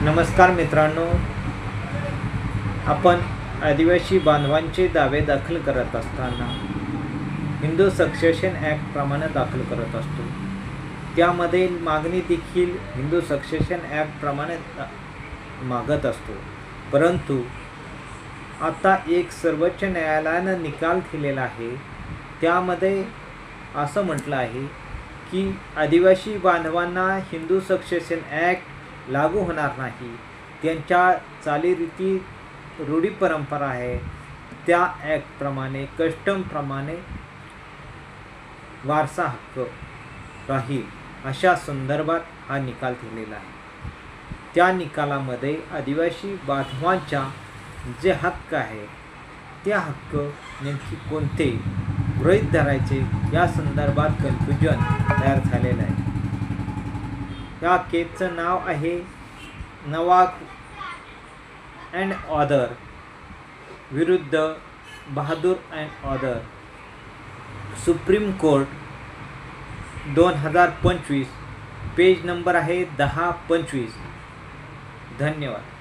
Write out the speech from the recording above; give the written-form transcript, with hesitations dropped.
नमस्कार मित्रांनो, आपण आदिवासी बांधवांचे दावे दाखल करत असताना हिंदू सक्सेशन ॲक्ट प्रमाणे दाखल करत असतो। त्यामध्ये मागणी देखील हिंदू सक्सेशन ॲक्ट प्रमाणे मागत असतो। परंतु आता एक सर्वोच्च न्यायालयानं निकाल दिलेला आहे। त्यामध्ये असं म्हटलं आहे की आदिवासी बांधवांना हिंदू सक्सेशन ॲक्ट लागू होणार नाही। त्यांच्या चालीरीती रूढी परंपरा आहे त्या ॲक्टप्रमाणे कस्टमप्रमाणे वारसा हक्क राहील अशा संदर्भात हा निकाल दिलेला आहे। त्या निकालामध्ये आदिवासी बांधवांच्या जे हक्क आहे त्या हक्क नेमकी कोणते गृहीत धरायचे या संदर्भात कन्फ्युजन तयार झालेलं आहे। या केसचं नाव आहे नवाक अँड ऑदर विरुद्ध Bahadur and other, supreme court 2025, page number आहे 1025। धन्यवाद।